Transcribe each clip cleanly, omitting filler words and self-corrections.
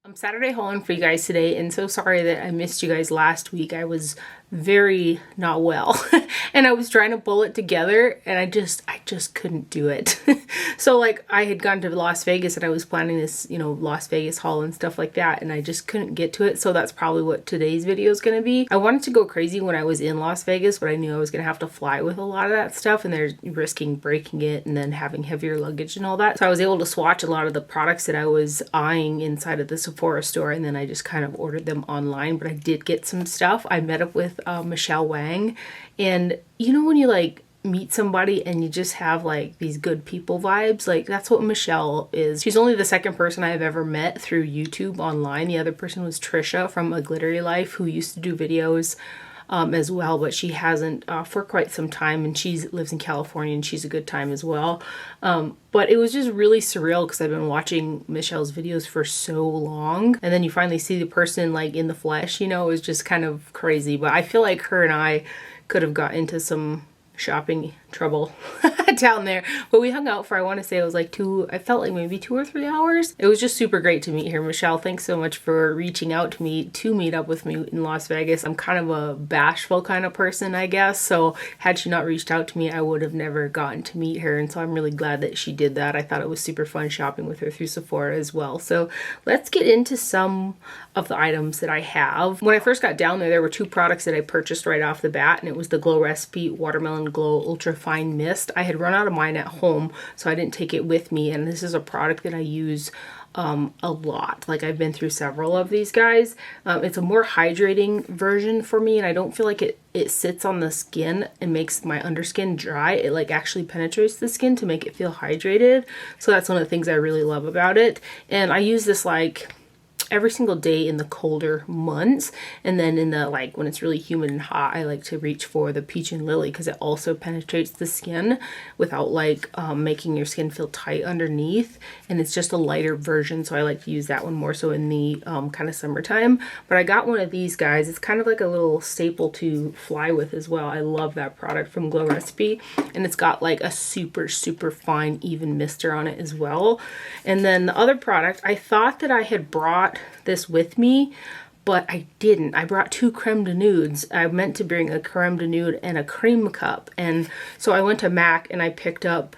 I'm Saturday hauling for you guys today, and so sorry that I missed you guys last week. I was very not well and I was trying to pull it together and I just couldn't do it. So like I had gone to Las Vegas and I was planning this, Las Vegas haul and stuff like that, and I just couldn't get to it. So that's probably what today's video is going to be. I wanted to go crazy when I was in Las Vegas, but I knew I was going to have to fly with a lot of that stuff and they're risking breaking it and then having heavier luggage and all that. So I was able to swatch a lot of the products that I was eyeing inside of the Sephora store, and then I just kind of ordered them online. But I did get some stuff. I met up with Michelle Wang, and when you like meet somebody and you just have like these good people vibes, like that's what Michelle is. She's only the second person I've ever met through YouTube online. The other person was Trisha from A Glittery Life, who used to do videos as well, but she hasn't for quite some time, and she lives in California and she's a good time as well. But it was just really surreal because I've been watching Michelle's videos for so long, and then you finally see the person like in the flesh, it was just kind of crazy. But I feel like her and I could have got into some shopping trouble down there, but we hung out for, I want to say it was like I felt like maybe 2 or 3 hours. It was just super great to meet her. Michelle, thanks so much for reaching out to me to meet up with me in Las Vegas. I'm kind of a bashful kind of person, I guess, so had she not reached out to me, I would have never gotten to meet her, and so I'm really glad that she did that. I thought it was super fun shopping with her through Sephora as well. So let's get into some of the items that I have. When I first got down there were 2 products that I purchased right off the bat, and it was the Glow Recipe Watermelon Glow Ultra Fine Mist. I had run out of mine at home, so I didn't take it with me, and this is a product that I use a lot. Like I've been through several of these guys. It's a more hydrating version for me, and I don't feel like it sits on the skin and makes my underskin dry. It like actually penetrates the skin to make it feel hydrated. So that's one of the things I really love about it. And I use this like every single day in the colder months, and then in the like when it's really humid and hot, I like to reach for the Peach and Lily because it also penetrates the skin without like making your skin feel tight underneath, and it's just a lighter version, so I like to use that one more so in the kind of summertime. But I got one of these guys. It's kind of like a little staple to fly with as well. I love that product from Glow Recipe, and it's got like a super fine even mister on it as well. And then the other product, I thought that I had brought this with me, but I didn't. I brought 2 creme de nudes. I meant to bring a creme de nude and a cream cup, and so I went to MAC and I picked up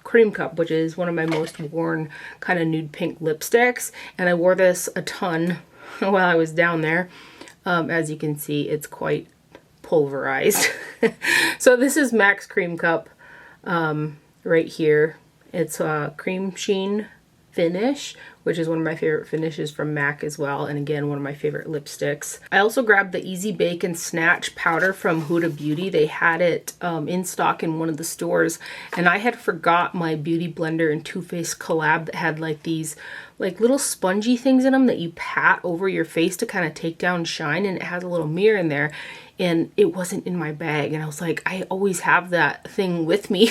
cream cup, which is one of my most worn kind of nude pink lipsticks, and I wore this a ton while I was down there. As you can see, it's quite pulverized. So this is MAC's cream cup right here. It's a cream sheen finish, which is one of my favorite finishes from MAC as well, and again one of my favorite lipsticks. I also grabbed the Easy Bake and Snatch powder from Huda Beauty. They had it in stock in one of the stores, and I had forgot my Beauty Blender and Too Faced collab that had like these like little spongy things in them that you pat over your face to kind of take down shine, and it has a little mirror in there, and it wasn't in my bag, and I was like, I always have that thing with me.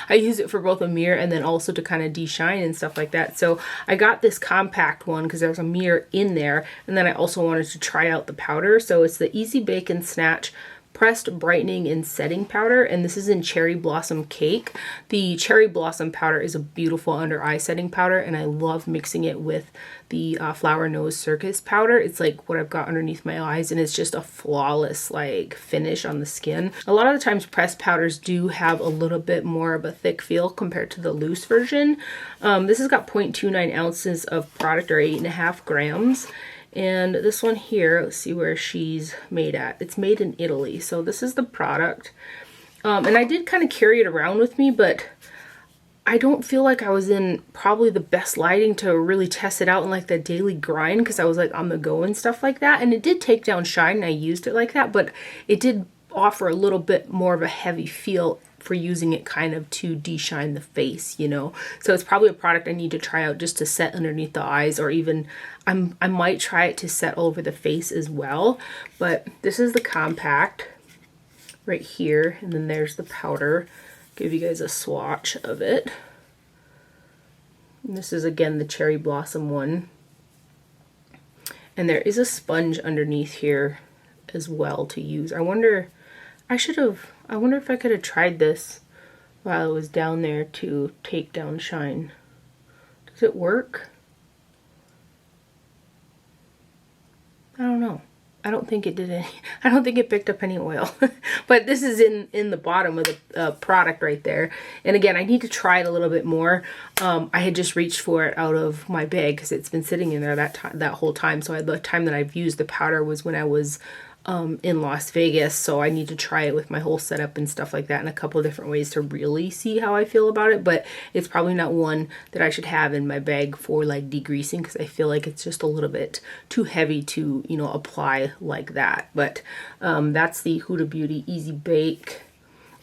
I use it for both a mirror and then also to kind of de-shine and stuff like that. So I got this compact one because there's a mirror in there, and then I also wanted to try out the powder. So it's the Easy Bake and Snatch Pressed Brightening and Setting Powder, and this is in Cherry Blossom Cake. The Cherry Blossom powder is a beautiful under eye setting powder, and I love mixing it with the Flower Nose Circus powder. It's like what I've got underneath my eyes, and it's just a flawless like finish on the skin. A lot of the times pressed powders do have a little bit more of a thick feel compared to the loose version. This has got 0.29 ounces of product, or 8.5 grams. And this one here, let's see where she's made at. It's made in Italy. So this is the product. And I did kind of carry it around with me, but I don't feel like I was in probably the best lighting to really test it out in like the daily grind, because I was like on the go and stuff like that. And it did take down shine, and I used it like that, but it did offer a little bit more of a heavy feel for using it kind of to de-shine the face, So it's probably a product I need to try out just to set underneath the eyes, or even I might try it to set all over the face as well. But this is the compact right here, and then there's the powder. Give you guys a swatch of it. And this is again the Cherry Blossom one. And there is a sponge underneath here as well to use. I wonder if I could have tried this while I was down there to take down shine. Does it work? I don't know. I don't think it did any, I don't think it picked up any oil. But this is in the bottom of the product right there. And again, I need to try it a little bit more. I had just reached for it out of my bag because it's been sitting in there that whole time. So the time that I've used the powder was when I was in Las Vegas, so I need to try it with my whole setup and stuff like that in a couple of different ways to really see how I feel about it. But it's probably not one that I should have in my bag for like degreasing, because I feel like it's just a little bit too heavy to, you know, apply like that. But that's the Huda Beauty Easy Bake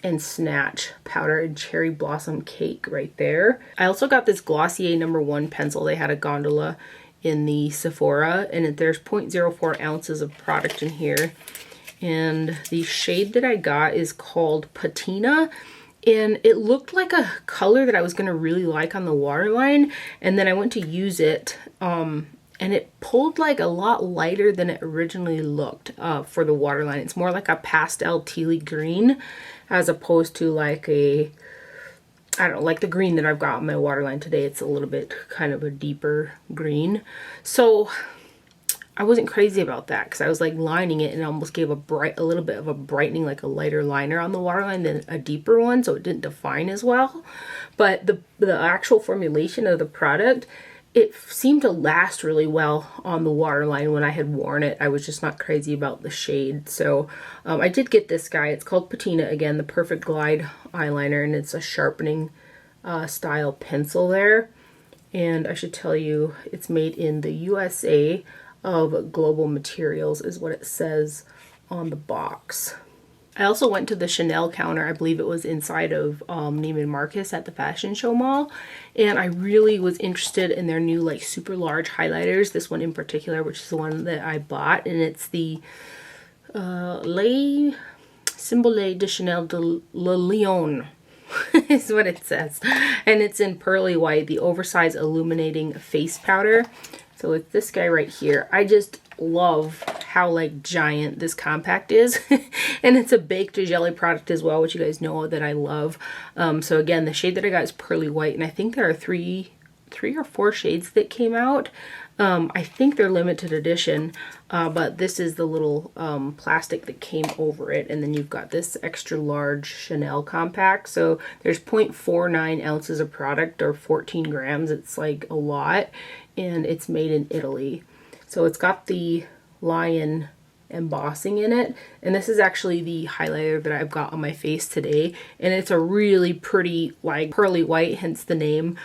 and Snatch Powder and Cherry Blossom Cake right there. I also got this Glossier #1 pencil. They had a gondola in the Sephora, and there's 0.04 ounces of product in here. And the shade that I got is called Patina, and it looked like a color that I was gonna really like on the waterline, and then I went to use it, and it pulled like a lot lighter than it originally looked for the waterline. It's more like a pastel tealy green as opposed to like a, I don't know, like the green that I've got on my waterline today. It's a little bit kind of a deeper green. So I wasn't crazy about that because I was like lining it and it almost gave a little bit of a brightening, like a lighter liner on the waterline than a deeper one. So it didn't define as well. But the actual formulation of the product, it seemed to last really well on the waterline when I had worn it. I was just not crazy about the shade. So I did get this guy. It's called Patina, again, the Perfect Glide eyeliner, and it's a sharpening style pencil there. And I should tell you, it's made in the USA of Global Materials is what it says on the box. I also went to the Chanel counter. I believe it was inside of Neiman Marcus at the fashion show mall. And I really was interested in their new like super large highlighters. This one in particular, which is the one that I bought. And it's the Les Symbole de Chanel de Le Lion is what it says. And it's in pearly white, the oversized illuminating face powder. So it's this guy right here. I just love how like giant this compact is. And it's a baked jelly product as well, which you guys know that I love. So again, the shade that I got is pearly white, and I think there are three or four shades that came out. I think they're limited edition, but this is the little plastic that came over it, and then you've got this extra large Chanel compact. So there's 0.49 ounces of product, or 14 grams. It's like a lot, and it's made in Italy. So it's got the lion embossing in it, and this is actually the highlighter that I've got on my face today, and it's a really pretty like pearly white, hence the name,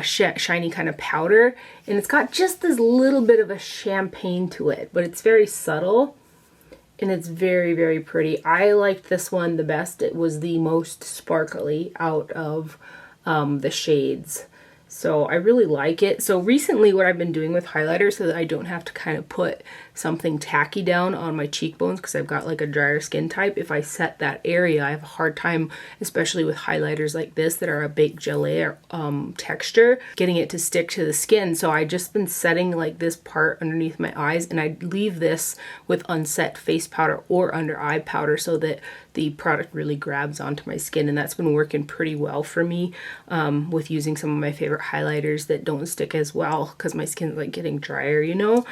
shiny kind of powder, and it's got just this little bit of a champagne to it, but it's very subtle and it's very, very pretty. I liked this one the best. It was the most sparkly out of the shades. So I really like it. So recently what I've been doing with highlighter, so that I don't have to kind of put something tacky down on my cheekbones because I've got like a drier skin type, if I set that area, I have a hard time, especially with highlighters like this that are a baked gelée texture, getting it to stick to the skin. So I just been setting like this part underneath my eyes, and I leave this with unset face powder or under eye powder so that the product really grabs onto my skin, and that's been working pretty well for me with using some of my favorite highlighters that don't stick as well because my skin's like getting drier, you know.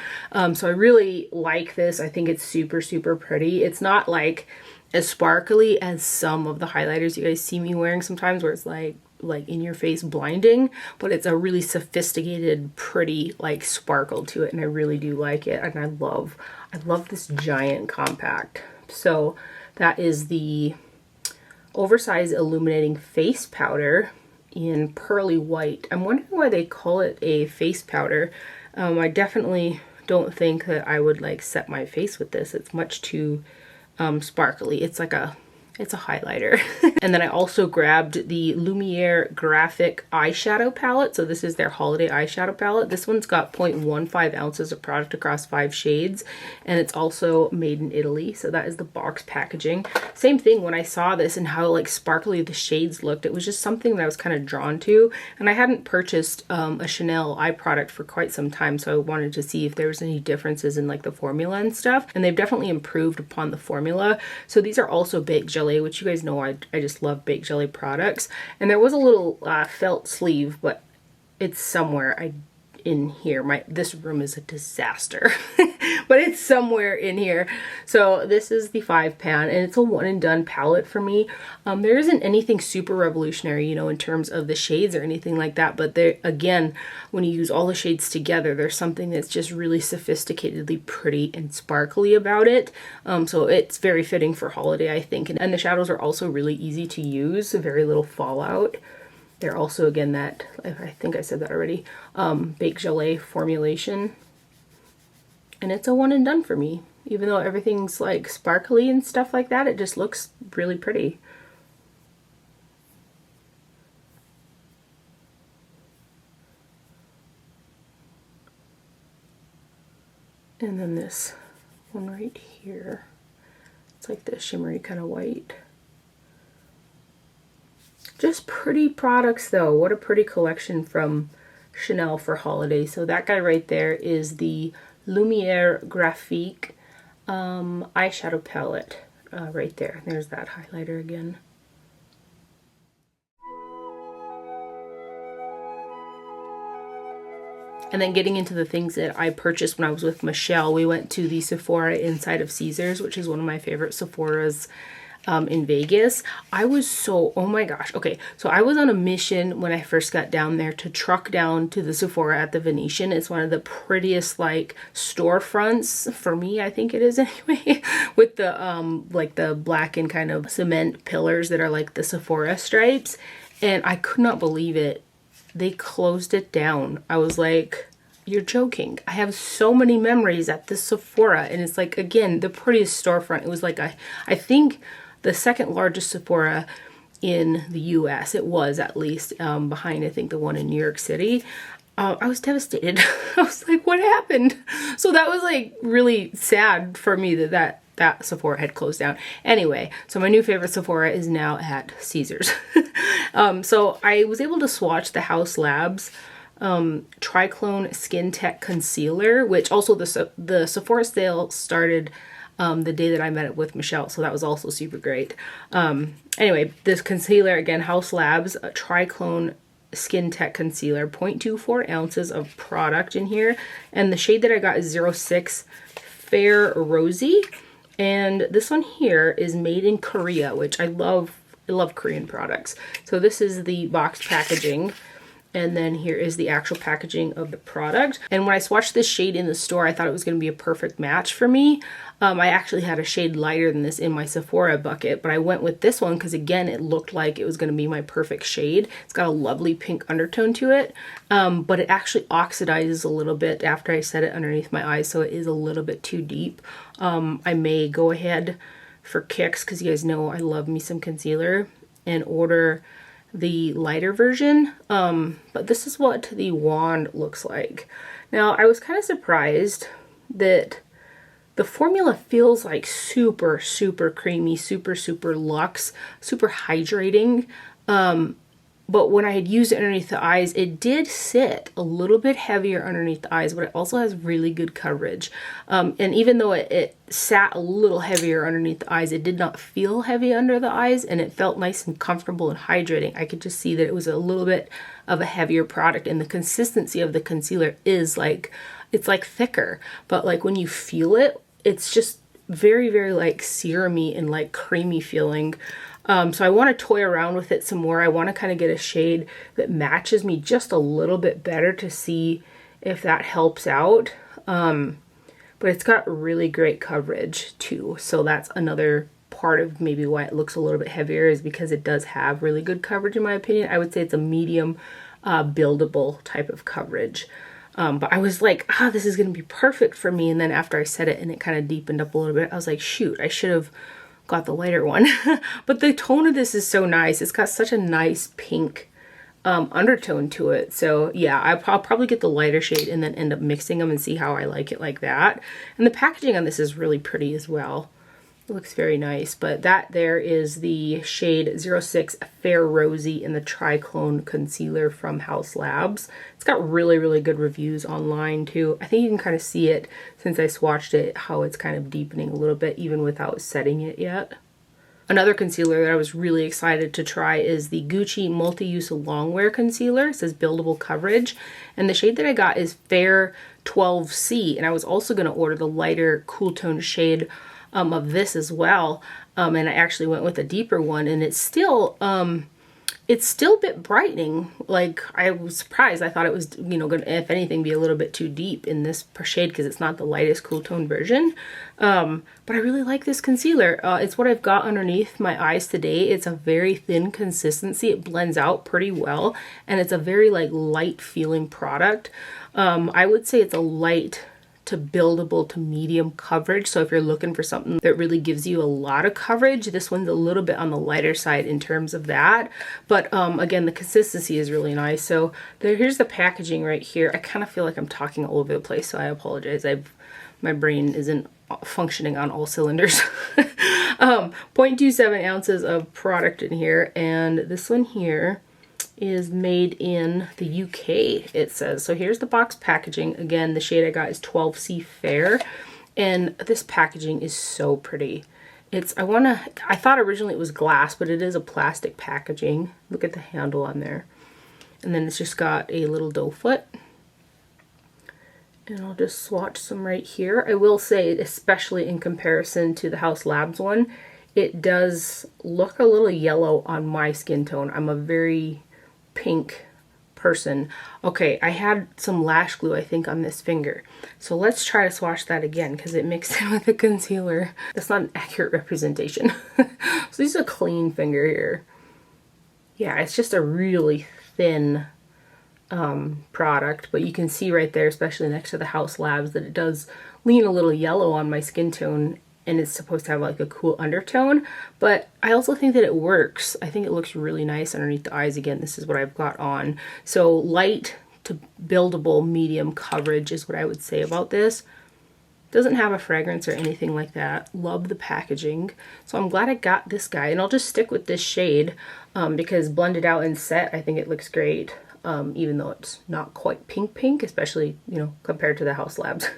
So I really like this. I think it's super, super pretty. It's not like as sparkly as some of the highlighters you guys see me wearing sometimes, where it's like in your face blinding, but it's a really sophisticated, pretty like sparkle to it, and I really do like it. And I love this giant compact. So that is the oversized illuminating face powder in pearly white. I'm wondering why they call it a face powder. I definitely don't think that I would like set my face with this. It's much too sparkly. It's a highlighter. And then I also grabbed the Lumiere Graphic eyeshadow palette. So this is their holiday eyeshadow palette. This one's got 0.15 ounces of product across 5 shades, and it's also made in Italy. So that is the box packaging. Same thing, when I saw this and how like sparkly the shades looked, it was just something that I was kind of drawn to. And I hadn't purchased a Chanel eye product for quite some time, so I wanted to see if there was any differences in like the formula and stuff. And they've definitely improved upon the formula. So these are also baked gelée, which you guys know I just love baked gelée products. And there was a little felt sleeve, but it's somewhere in here. This room is a disaster. but it's somewhere in here. So this is the 5-pan, and it's a one and done palette for me. There isn't anything super revolutionary, you know, in terms of the shades or anything like that, but there, again, when you use all the shades together, there's something that's just really sophisticatedly pretty and sparkly about it. So it's very fitting for holiday, I think. And the shadows are also really easy to use, very little fallout. They're also, again, that, I think I said that already, baked gelée formulation. And it's a one and done for me. Even though everything's like sparkly and stuff like that, it just looks really pretty. And then this one right here, it's like the shimmery kind of white. Just pretty products though. What a pretty collection from Chanel for holiday. So that guy right there is the Lumiere Graphique eyeshadow palette right there. There's that highlighter again. And then getting into the things that I purchased when I was with Michelle, we went to the Sephora inside of Caesars, which is one of my favorite Sephoras in Vegas. I was so, oh my gosh. Okay, so I was on a mission when I first got down there to truck down to the Sephora at the Venetian. It's one of the prettiest like storefronts for me, I think it is anyway, with the like the black and kind of cement pillars that are like the Sephora stripes. And I could not believe it. They closed it down. I was like, you're joking. I have so many memories at the Sephora, and it's like, again, the prettiest storefront. It was like, I think the second largest Sephora in the US. It was, at least, behind, I think, the one in New York City. I was devastated. I was like, what happened? So that was like really sad for me that Sephora had closed down. Anyway, so my new favorite Sephora is now at Caesars. So I was able to swatch the Haus Labs Triclone Skin Tech Concealer, which also the Sephora sale started the day that I met it with Michelle, so that was also super great. Anyway, this concealer, again, Haus Labs Triclone Skin Tech Concealer, 0.24 ounces of product in here, and the shade that I got is 06 Fair Rosy. And this one here is made in Korea, which I love Korean products. So this is the box packaging, and then here is the actual packaging of the product. And when I swatched this shade in the store, I thought it was going to be a perfect match for me. I actually had a shade lighter than this in my Sephora bucket, but I went with this one because, again, it looked like it was going to be my perfect shade. It's got a lovely pink undertone to it, but it actually oxidizes a little bit after I set it underneath my eyes, so it is a little bit too deep. I may go ahead for kicks, because you guys know I love me some concealer, and order the lighter version. But this is what the wand looks like. Now, I was kind of surprised that the formula feels like super, super creamy, super, super luxe, super hydrating. But when I had used it underneath the eyes, it did sit a little bit heavier underneath the eyes, but it also has really good coverage. And even though it sat a little heavier underneath the eyes, it did not feel heavy under the eyes, and it felt nice and comfortable and hydrating. I could just see that it was a little bit of a heavier product, and the consistency of the concealer is like, it's like thicker, but like when you feel it, it's just very, very like serumy and like creamy feeling. So I want to toy around with it some more. I want to kind of get a shade that matches me just a little bit better to see if that helps out. But it's got really great coverage too. So that's another part of maybe why it looks a little bit heavier, is because it does have really good coverage in my opinion. I would say it's a medium buildable type of coverage. But I was like, this is going to be perfect for me. And then after I set it and it kind of deepened up a little bit, I was like, shoot, I should have got the lighter one. But the tone of this is so nice. It's got such a nice pink undertone to it. So yeah, I'll probably get the lighter shade and then end up mixing them and see how I like it like that. And the packaging on this is really pretty as well. It looks very nice. But that there is the shade 06 Fair Rosy in the Triclone Concealer from Haus Labs. It's got really, really good reviews online too. I think you can kind of see it since I swatched it, how it's kind of deepening a little bit even without setting it yet. Another concealer that I was really excited to try is the Gucci Multi-Use Longwear Concealer. It says buildable coverage. And the shade that I got is Fair 12C, and I was also going to order the lighter cool tone shade of this as well, and I actually went with a deeper one, and it's still a bit brightening. Like, I was surprised. I thought it was, you know, gonna, if anything, be a little bit too deep in this shade because it's not the lightest cool tone version. But I really like this concealer. It's what I've got underneath my eyes today. It's a very thin consistency. It blends out pretty well, and it's a very like light feeling product. I would say it's a light to buildable to medium coverage. So if you're looking for something that really gives you a lot of coverage, this one's a little bit on the lighter side in terms of that. But again, the consistency is really nice. So here's the packaging right here. I kind of feel like I'm talking all over the place, so I apologize. My brain isn't functioning on all cylinders. 0.27 ounces of product in here, and this one here is made in the UK, it says. So here's the box packaging. Again, the shade I got is 12C Fair, and this packaging is so pretty. I thought originally it was glass, but it is a plastic packaging. Look at the handle on there. And then it's just got a little doe foot. And I'll just swatch some right here. I will say, especially in comparison to the Haus Labs one, it does look a little yellow on my skin tone. I'm a very pink person. Okay, I had some lash glue, I think, on this finger. So let's try to swatch that again because it mixed in with the concealer. That's not an accurate representation. So this is a clean finger here. Yeah, it's just a really thin product, but you can see right there, especially next to the Haus Labs, that it does lean a little yellow on my skin tone, and it's supposed to have like a cool undertone, but I also think that it works. I think it looks really nice underneath the eyes. Again, this is what I've got on. So light to buildable medium coverage is what I would say about this. Doesn't have a fragrance or anything like that. Love the packaging. So I'm glad I got this guy, and I'll just stick with this shade because blended out and set, I think it looks great. Even though it's not quite pink, especially, you know, compared to the Haus Labs.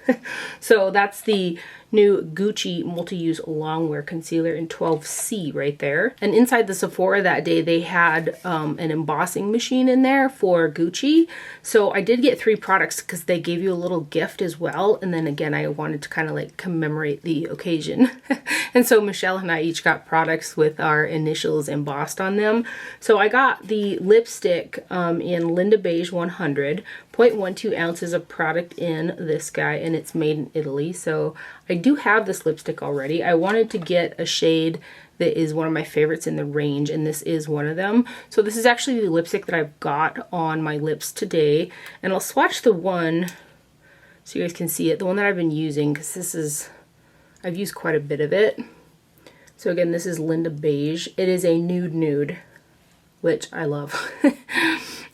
So that's the new Gucci multi-use longwear concealer in 12C right there. And inside the Sephora that day, they had an embossing machine in there for Gucci. So I did get 3 products because they gave you a little gift as well. And then again, I wanted to kind of like commemorate the occasion. And so Michelle and I each got products with our initials embossed on them. So I got the lipstick in Linda Beige 100, 0.12 ounces of product in this guy, and it's made in Italy. So I do have this lipstick already. I wanted to get a shade that is one of my favorites in the range, and this is one of them. So this is actually the lipstick that I've got on my lips today, and I'll swatch the one so you guys can see it, the one that I've been using, because I've used quite a bit of it. So again, this is Linda Beige. It is a nude, which I love.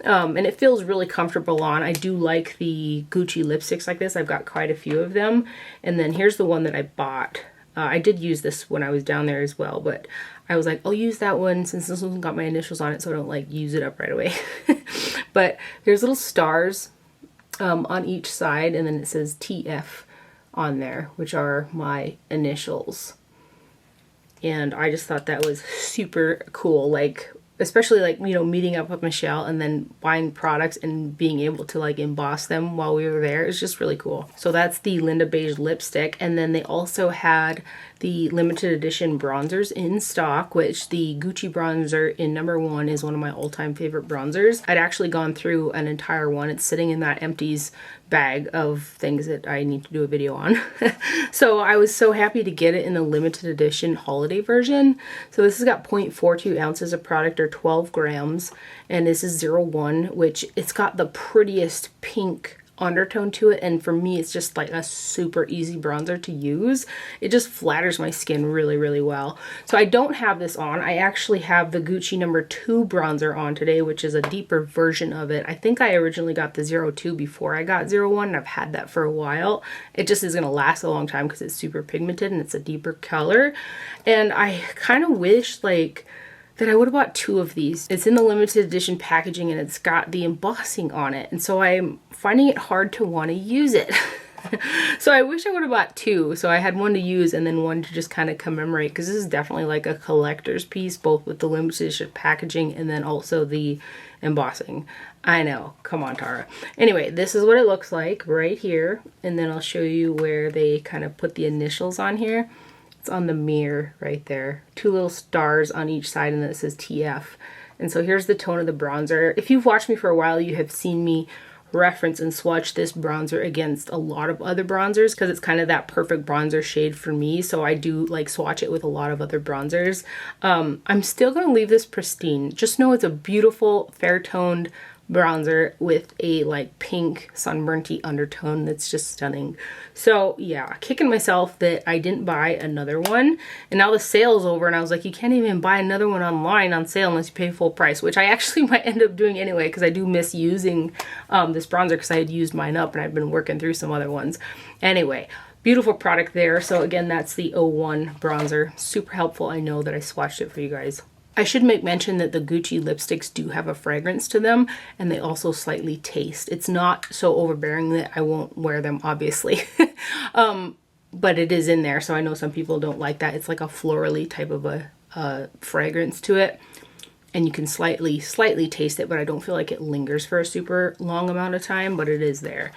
And it feels really comfortable on. I do like the Gucci lipsticks like this. I've got quite a few of them. And then here's the one that I bought. I did use this when I was down there as well, but I was like, I'll use that one since this one's got my initials on it, so I don't like use it up right away. But there's little stars on each side, and then it says TF on there, which are my initials. And I just thought that was super cool. Like, especially like, you know, meeting up with Michelle and then buying products and being able to like emboss them while we were there. It's just really cool. So that's the Linda Beige lipstick. And then they also had the limited edition bronzers in stock, which the Gucci bronzer in #1 is one of my all-time favorite bronzers. I'd actually gone through an entire one. It's sitting in that empties bag of things that I need to do a video on. So I was so happy to get it in the limited edition holiday version. So this has got 0.42 ounces of product, or 12 grams, and this is 01, which it's got the prettiest pink undertone to it, and for me it's just like a super easy bronzer to use. It just flatters my skin really well. So I don't have this on. I actually have the Gucci #2 bronzer on today, which is a deeper version of it. I think I originally got the 02 before I got 01, and I've had that for a while. It just is going to last a long time because it's super pigmented and it's a deeper color. And I kind of wish like that I would have bought 2 of these. It's in the limited edition packaging and it's got the embossing on it, and so I'm finding it hard to want to use it. So I wish I would have bought two. So I had one to use and then one to just kind of commemorate, because this is definitely like a collector's piece, both with the limited edition packaging and then also the embossing. I know, come on, Tara. Anyway, this is what it looks like right here. And then I'll show you where they kind of put the initials on here. It's on the mirror right there. Two little stars on each side, and then it says TF. And so here's the tone of the bronzer. If you've watched me for a while, you have seen me reference and swatch this bronzer against a lot of other bronzers, because it's kind of that perfect bronzer shade for me. So I do like swatch it with a lot of other bronzers. I'm still going to leave this pristine. Just know it's a beautiful, fair toned bronzer with a like pink sunburnty undertone that's just stunning. So yeah, kicking myself that I didn't buy another one, and now the sale's over and I was like, you can't even buy another one online on sale unless you pay full price, which I actually might end up doing anyway, because I do miss using this bronzer, because I had used mine up and I've been working through some other ones. Anyway, beautiful product there. So again, that's the 01 bronzer. Super helpful. I know that I swatched it for you guys. I should make mention that the Gucci lipsticks do have a fragrance to them, and they also slightly taste. It's not so overbearing that I won't wear them, obviously. But it is in there, so I know some people don't like that. It's like a florally type of a fragrance to it. And you can slightly taste it, but I don't feel like it lingers for a super long amount of time, but it is there.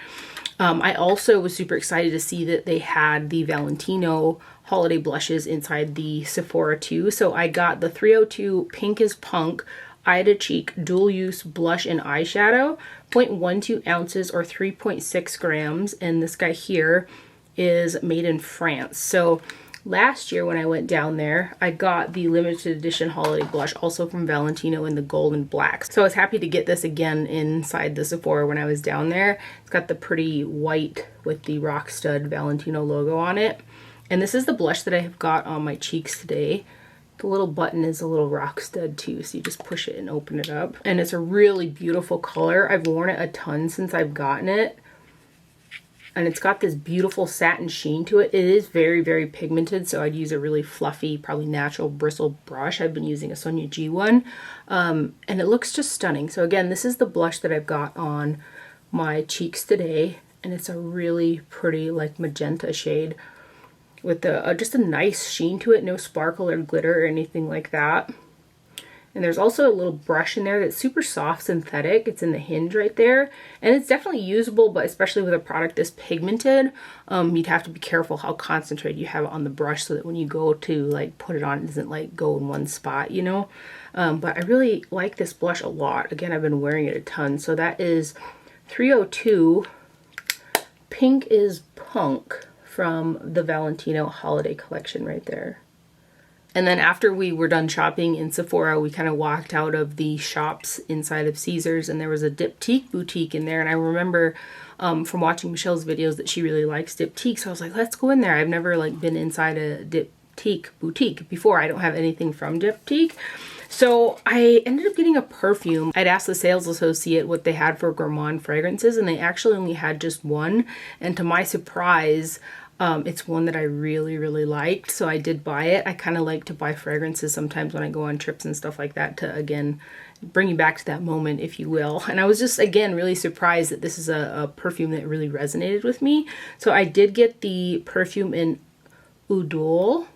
I also was super excited to see that they had the Valentino holiday blushes inside the Sephora too. So I got the 302 Pink is Punk Ida Cheek dual use blush and eyeshadow, 0.12 ounces or 3.6 grams. And this guy here is made in France. So last year when I went down there, I got the limited edition holiday blush also from Valentino in the gold and black. So I was happy to get this again inside the Sephora when I was down there. It's got the pretty white with the rock stud Valentino logo on it. And this is the blush that I have got on my cheeks today. The little button is a little rock stud too, so you just push it and open it up. And it's a really beautiful color. I've worn it a ton since I've gotten it. And it's got this beautiful satin sheen to it. It is very, very pigmented, so I'd use a really fluffy, probably natural bristle brush. I've been using a Sonia G one. And it looks just stunning. So again, this is the blush that I've got on my cheeks today. And it's a really pretty, like, magenta shade with just a nice sheen to it. No sparkle or glitter or anything like that. And there's also a little brush in there that's super soft synthetic. It's in the hinge right there. And it's definitely usable, but especially with a product this pigmented, you'd have to be careful how concentrated you have it on the brush, so that when you go to like put it on, it doesn't like go in one spot, you know. But I really like this blush a lot. Again, I've been wearing it a ton. So that is 302 Pink is Punk from the Valentino holiday collection right there. And then after we were done shopping in Sephora, we kind of walked out of the shops inside of Caesars, and there was a Diptyque boutique in there. And I remember from watching Michelle's videos that she really likes Diptyque. So I was like, let's go in there. I've never like been inside a Diptyque boutique before. I don't have anything from Diptyque. So I ended up getting a perfume. I'd asked the sales associate what they had for gourmand fragrances, and they actually only had just one. And to my surprise, it's one that I really, really liked, so I did buy it. I kind of like to buy fragrances sometimes when I go on trips and stuff like that to, again, bring you back to that moment, if you will. And I was just, again, really surprised that this is a perfume that really resonated with me. So I did get the perfume in Udwell.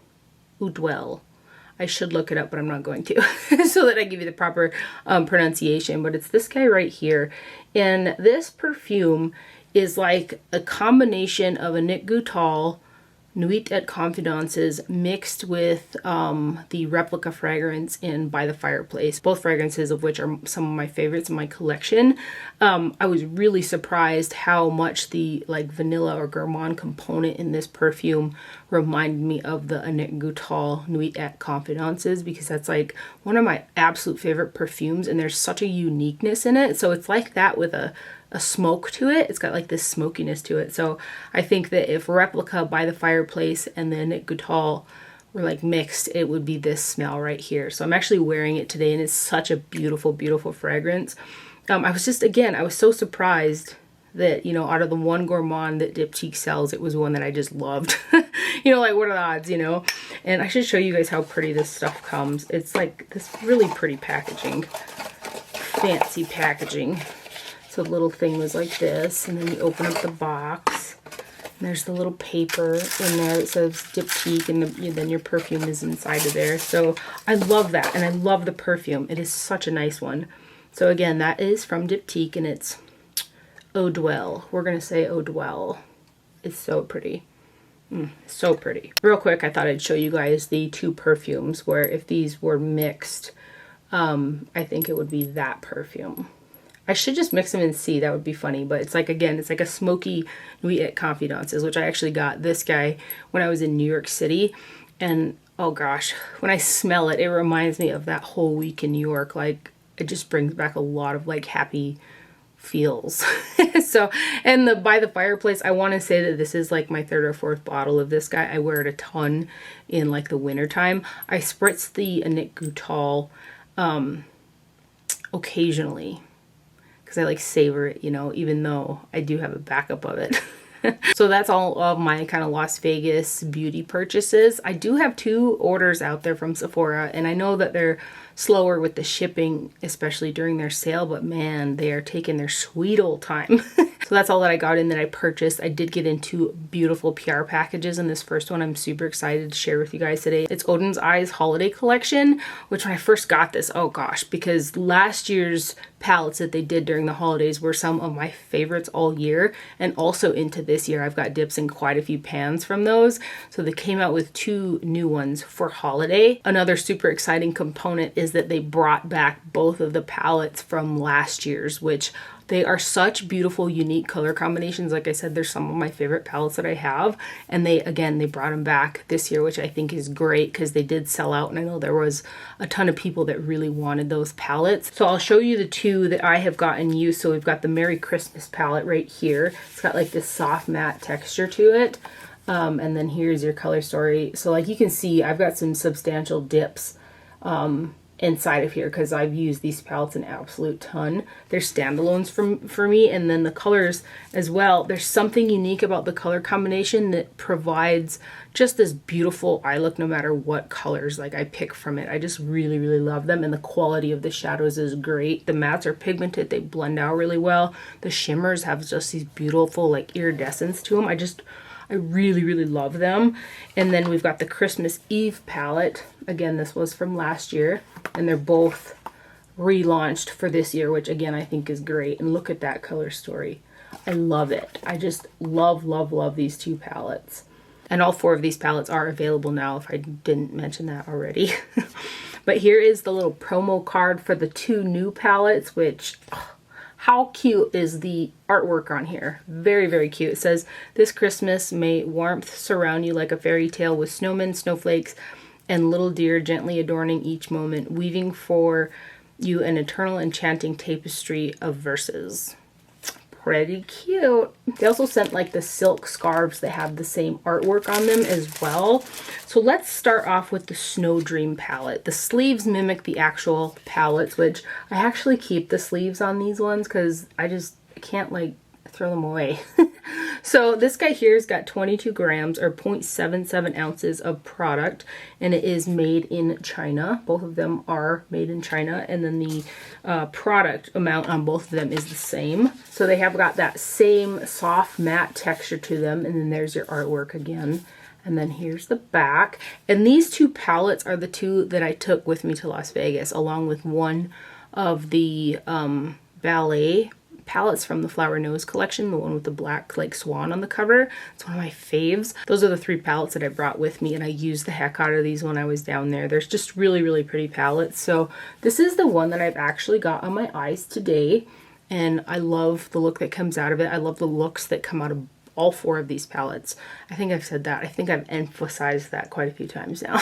I should look it up, but I'm not going to, so that I give you the proper pronunciation. But it's this guy right here. And this perfume is like a combination of a Nick Goutal Nuit et Confidences mixed with the replica fragrance in By the Fireplace, both fragrances of which are some of my favorites in my collection. I was really surprised how much the like vanilla or gourmand component in this perfume reminded me of the Nick Goutal Nuit et Confidences, because that's like one of my absolute favorite perfumes, and there's such a uniqueness in it. So it's like that with a smoke to it. It's got like this smokiness to it. So I think that if Replica, By the Fireplace, and then Nick Goutal were like mixed, it would be this smell right here. So I'm actually wearing it today, and it's such a beautiful, beautiful fragrance. I was just, again, I was so surprised that, you know, out of the one gourmand that Diptyque sells, it was one that I just loved. You know, like, what are the odds, you know? And I should show you guys how pretty this stuff comes. It's like this really pretty packaging, fancy packaging. So the little thing was like this, and then you open up the box, There's the little paper in there that says Diptyque, and then your perfume is inside of there. So I love that, and I love the perfume. It is such a nice one. So again, that is from Diptyque, and it's Eau Dwell. We're going to say Eau Dwell. It's so pretty. So pretty. Real quick, I thought I'd show you guys the two perfumes, where if these were mixed, I think it would be that perfume. I should just mix them and see. That would be funny. But it's like, again, it's like a smoky Nuit et Confidences, which I actually got this guy when I was in New York City. And oh gosh, when I smell it, it reminds me of that whole week in New York. Like, it just brings back a lot of like happy feels. So, and the by the fireplace, I want to say that this is like my third or fourth bottle of this guy. I wear it a ton in like the winter time. I spritz the Annick Goutal occasionally because I like savor it, you know, even though I do have a backup of it. So that's all of my kind of Las Vegas beauty purchases. I do have 2 orders out there from Sephora, and I know that they're slower with the shipping, especially during their sale, but man, they are taking their sweet old time. So that's all that I got in that I purchased. I did get in 2 beautiful PR packages, and this first one I'm super excited to share with you guys today. It's Oden's Eyes Holiday Collection, which when I first got this, oh gosh, because last year's palettes that they did during the holidays were some of my favorites all year, and also into this year I've got dips in quite a few pans from those. So they came out with 2 new ones for holiday. Another super exciting component is that they brought back both of the palettes from last year's, which they are such beautiful, unique color combinations. Like I said, they're some of my favorite palettes that I have. And they brought them back this year, which I think is great because they did sell out. And I know there was a ton of people that really wanted those palettes. So I'll show you the 2 that I have gotten used. So we've got the Merry Christmas palette right here. It's got like this soft matte texture to it. And then here's your color story. So like you can see, I've got some substantial dips inside of here because I've used these palettes an absolute ton. They're standalones for me, and then the colors as well. There's something unique about the color combination that provides just this beautiful eye look no matter what colors like I pick from it. I just really, really love them, and the quality of the shadows is great. The mattes are pigmented, they blend out really well. The shimmers have just these beautiful like iridescence to them. I really, really love them. And then we've got the Christmas Eve palette. Again, this was from last year, and they're both relaunched for this year, which again, I think is great. And look at that color story. I love it. I just love, love, love these 2 palettes. And all 4 of these palettes are available now, if I didn't mention that already. But here is the little promo card for the 2 new palettes, which... how cute is the artwork on here? Very, very cute. It says, "This Christmas may warmth surround you like a fairy tale with snowmen, snowflakes, and little deer gently adorning each moment, weaving for you an eternal enchanting tapestry of verses." Pretty cute. They also sent like the silk scarves that have the same artwork on them as well. So let's start off with the Snow Dream palette. The sleeves mimic the actual palettes, which I actually keep the sleeves on these ones because I can't like throw them away. So this guy here has got 22 grams or 0.77 ounces of product, and it is made in China. Both of them are made in China, and then the product amount on both of them is the same. So they have got that same soft matte texture to them, and then there's your artwork again. And then here's the back. And these 2 palettes are the 2 that I took with me to Las Vegas, along with one of the ballet palettes from the Flower Nose collection, the one with the black like swan on the cover. It's one of my faves. Those are the 3 palettes that I brought with me, and I used the heck out of these when I was down there. There's just really, really pretty palettes. So this is the one that I've actually got on my eyes today, and I love the look that comes out of it. I love the looks that come out of all 4 of these palettes. I think I've said that. I think I've emphasized that quite a few times now.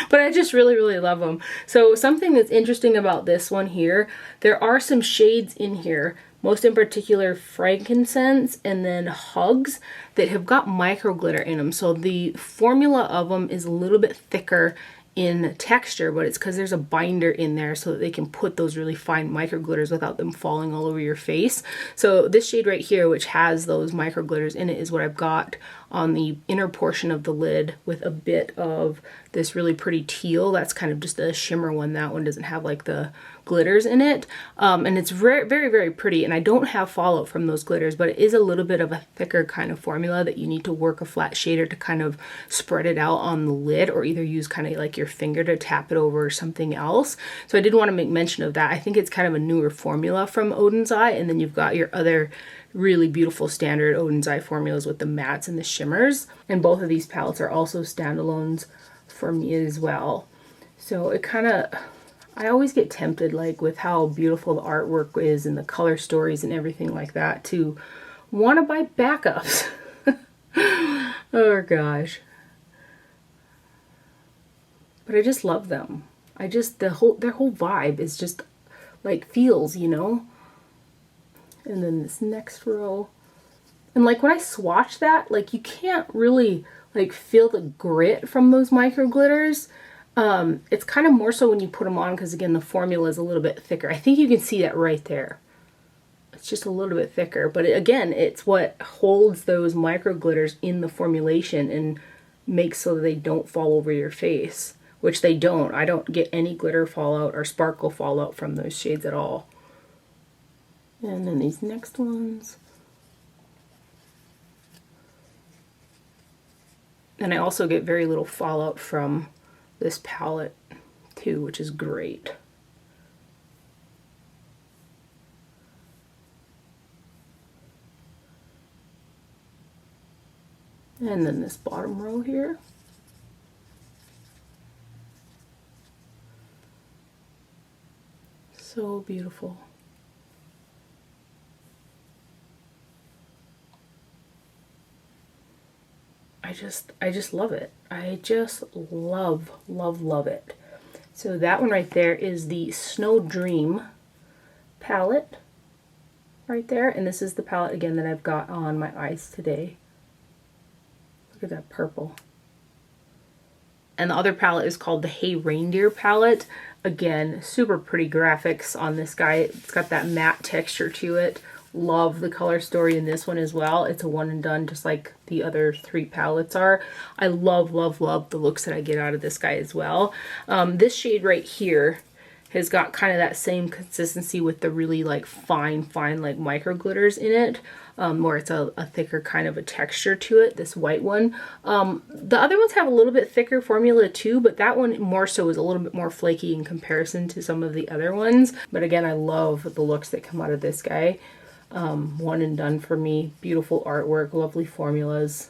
But I just really, really love them. So something that's interesting about this one here, there are some shades in here, most in particular frankincense and then hugs, that have got micro glitter in them. So the formula of them is a little bit thicker in texture, but it's because there's a binder in there so that they can put those really fine micro glitters without them falling all over your face. So this shade right here, which has those micro glitters in it, is what I've got on the inner portion of the lid with a bit of this really pretty teal. That's kind of just a shimmer one. That one doesn't have like the glitters in it. And it's very, very, very pretty. And I don't have fallout from those glitters, but it is a little bit of a thicker kind of formula that you need to work a flat shader to kind of spread it out on the lid, or either use kind of like your finger to tap it over something else. So I did want to make mention of that. I think it's kind of a newer formula from Oden's Eye. And then you've got your other really beautiful standard Oden's Eye formulas with the mattes and the shimmers. And both of these palettes are also standalones for me as well. So it kind of, I always get tempted, like with how beautiful the artwork is and the color stories and everything like that, to want to buy backups. Oh gosh. But I just love them. Their whole vibe is just like feels, you know? And then this next row. And like when I swatch that, like you can't really like feel the grit from those micro glitters. It's kind of more so when you put them on, because again, the formula is a little bit thicker. I think you can see that right there. It's just a little bit thicker, but again, it's what holds those micro glitters in the formulation and makes so that they don't fall over your face, which they don't. I don't get any glitter fallout or sparkle fallout from those shades at all. And then these next ones. And I also get very little fallout from this palette too, which is great. And then this bottom row here. So beautiful. I just love it. I just love, love, love it. So that one right there is the Snow Dream palette right there. And this is the palette again that I've got on my eyes today. Look at that purple. And the other palette is called the Hey Reindeer palette. Again, super pretty graphics on this guy. It's got that matte texture to it. Love the color story in this one as well. It's a one and done, just like the other three palettes are. I love, love, love the looks that I get out of this guy as well. This shade right here has got kind of that same consistency with the really like fine like micro glitters in it, where it's a thicker kind of a texture to it, this white one. The other ones have a little bit thicker formula too, but that one more so is a little bit more flaky in comparison to some of the other ones. But again, I love the looks that come out of this guy. One and done for me. Beautiful artwork, lovely formulas.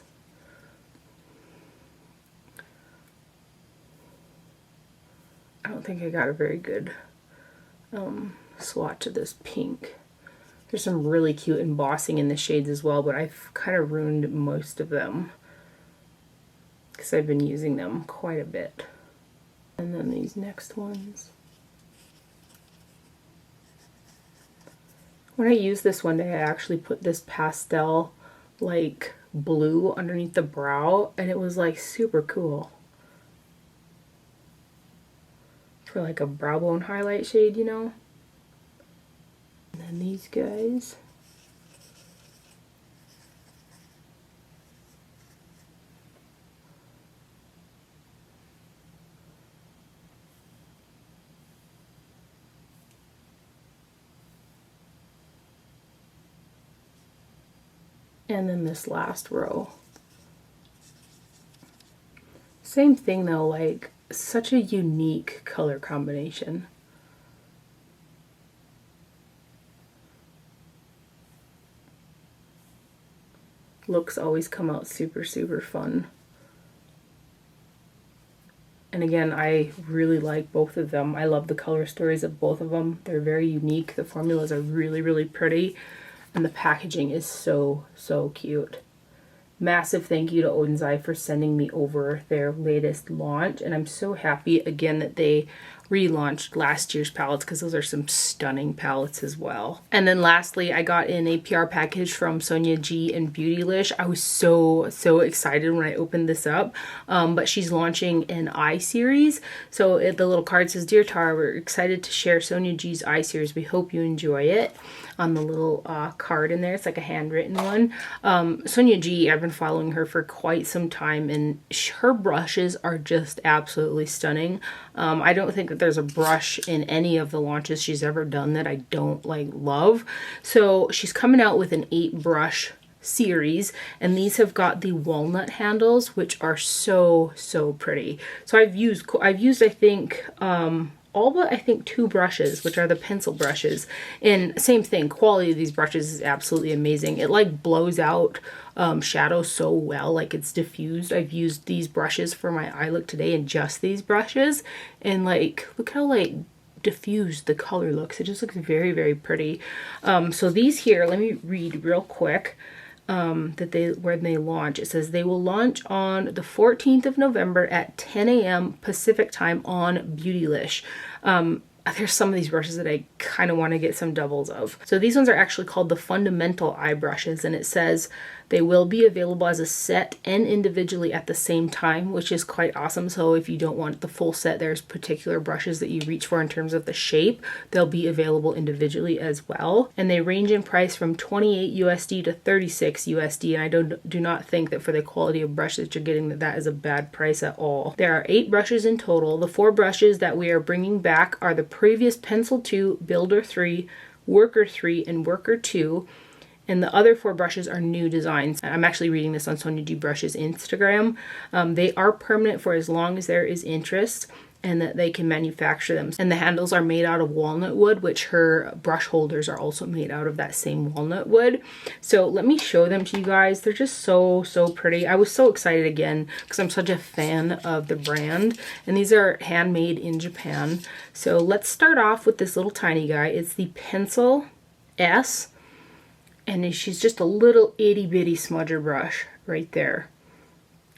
I don't think I got a very good swatch of this pink. There's some really cute embossing in the shades as well, but I've kind of ruined most of them because I've been using them quite a bit. And then these next ones. When I used this one day, I actually put this pastel like blue underneath the brow, and it was like super cool for like a brow bone highlight shade, you know. And then these guys. And then this last row. Same thing though, like such a unique color combination. Looks always come out super, super fun. And again, I really like both of them. I love the color stories of both of them. They're very unique. The formulas are really, really pretty. And the packaging is so, so cute. Massive thank you to Oden's Eye for sending me over their latest launch. And I'm so happy again that they relaunched last year's palettes, because those are some stunning palettes as well. And then lastly, I got in a PR package from Sonia G and Beautylish. I was so excited when I opened this up. But she's launching an eye series. So the little card says, "Dear Tara, we're excited to share Sonia G's eye series. We hope you enjoy it." on the little card in there. It's like a handwritten one. Sonia G, I've been following her for quite some time, and her brushes are just absolutely stunning. I don't think that there's a brush in any of the launches she's ever done that I don't like love. So she's coming out with an 8 brush series, and these have got the walnut handles, which are so pretty. So I've used I think all but I think 2 brushes, which are the pencil brushes, and same thing, quality of these brushes is absolutely amazing. It like blows out shadows so well, like it's diffused. I've used these brushes for my eye look today, and just these brushes, and like look how like diffused the color looks. It just looks very pretty. So these here, let me read real quick. That when they launch, it says they will launch on the 14th of November at 10 a.m. Pacific time on Beautylish. There's some of these brushes that I kind of want to get some doubles of. So these ones are actually called the Fundamental Eye Brushes, and it says they will be available as a set and individually at the same time, which is quite awesome. So if you don't want the full set, there's particular brushes that you reach for in terms of the shape. They'll be available individually as well. And they range in price from 28 USD to 36 USD. And I do not think that for the quality of brush that you're getting, that is a bad price at all. There are 8 brushes in total. The 4 brushes that we are bringing back are the previous Pencil 2, Builder 3, Worker 3, and Worker 2. And the other 4 brushes are new designs. I'm actually reading this on Sonia G Brush's Instagram. They are permanent for as long as there is interest, and that they can manufacture them. And the handles are made out of walnut wood, which her brush holders are also made out of that same walnut wood. So let me show them to you guys. They're just so pretty. I was so excited again because I'm such a fan of the brand. And these are handmade in Japan. So let's start off with this little tiny guy. It's the Pencil S. And she's just a little itty bitty smudger brush right there.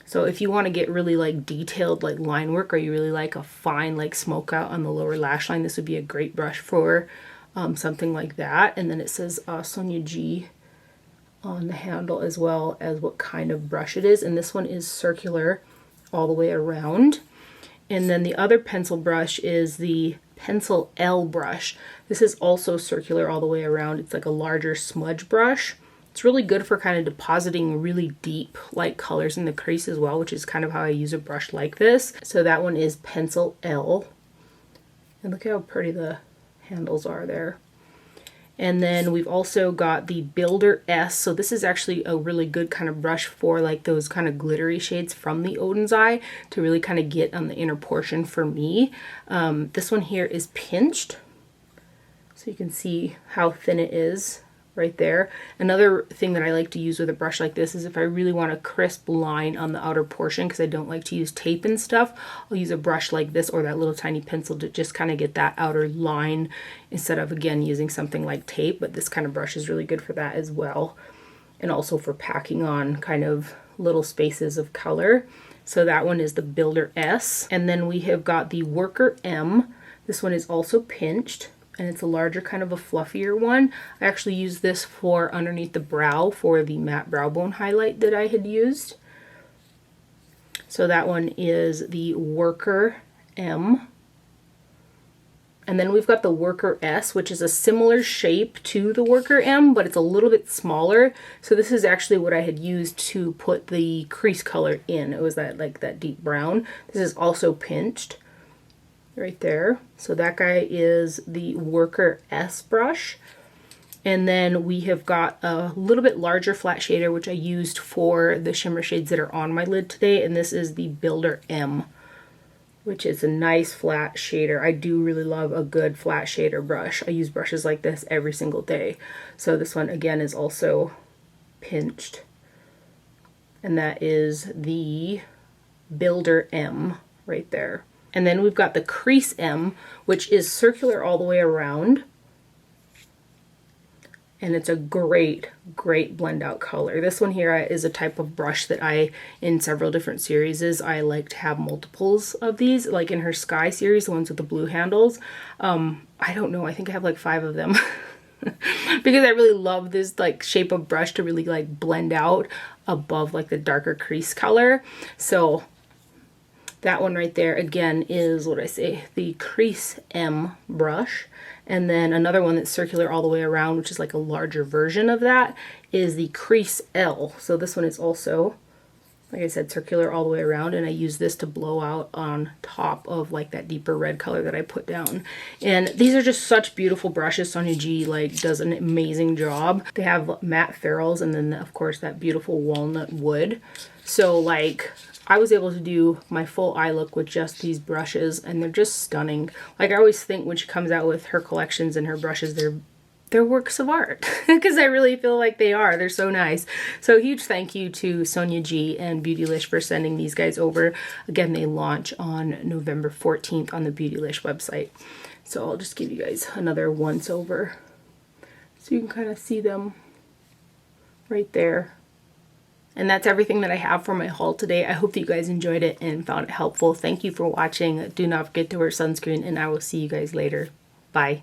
So if you want to get really like detailed like line work, or you really like a fine like smoke out on the lower lash line, this would be a great brush for something like that. And then it says Sonia G on the handle, as well as what kind of brush it is. And this one is circular all the way around. And then the other pencil brush is the Pencil L brush. This is also circular all the way around. It's like a larger smudge brush. It's really good for kind of depositing really deep light colors in the crease as well, which is kind of how I use a brush like this. So that one is Pencil L. And look how pretty the handles are there. And then we've also got the Builder S. So this is actually a really good kind of brush for like those kind of glittery shades from the Oden's Eye to really kind of get on the inner portion for me. This one here is pinched. So you can see how thin it is right there. Another thing that I like to use with a brush like this is if I really want a crisp line on the outer portion, because I don't like to use tape and stuff, I'll use a brush like this or that little tiny pencil to just kind of get that outer line instead of, again, using something like tape. But this kind of brush is really good for that as well, and also for packing on kind of little spaces of color. So that one is the Builder S. And then we have got the Worker M. This one is also pinched, and it's a larger, kind of a fluffier one. I actually used this for underneath the brow for the matte brow bone highlight that I had used. So that one is the Worker M. And then we've got the Worker S, which is a similar shape to the Worker M, but it's a little bit smaller. So this is actually what I had used to put the crease color in. It was that like that deep brown. This is also pinched right there. So that guy is the Worker S brush. And then we have got a little bit larger flat shader, which I used for the shimmer shades that are on my lid today. And this is the Builder M, which is a nice flat shader. I do really love a good flat shader brush. I use brushes like this every single day. So this one again is also pinched. And that is the Builder M right there. And then we've got the Crease M, which is circular all the way around. And it's a great blend out color. This one here is a type of brush that I, in several different series, I like to have multiples of these. Like in her Sky series, the ones with the blue handles. I don't know, I think I have like 5 of them. Because I really love this like shape of brush to really like blend out above like the darker crease color. So that one right there, again, is what I say, the Crease M brush. And then another one that's circular all the way around, which is like a larger version of that, is the Crease L. So this one is also, like I said, circular all the way around, and I use this to blow out on top of like that deeper red color that I put down. And these are just such beautiful brushes. Sonia G like does an amazing job. They have matte ferrules and then of course that beautiful walnut wood. So like I was able to do my full eye look with just these brushes, and they're just stunning. Like I always think when she comes out with her collections and her brushes, they're works of art, because I really feel like they are. They're so nice. So huge thank you to Sonia G and Beautylish for sending these guys over. Again, they launch on November 14th on the Beautylish website. So I'll just give you guys another once over so you can kind of see them right there. And that's everything that I have for my haul today. I hope that you guys enjoyed it and found it helpful. Thank you for watching. Do not forget to wear sunscreen, and I will see you guys later. Bye.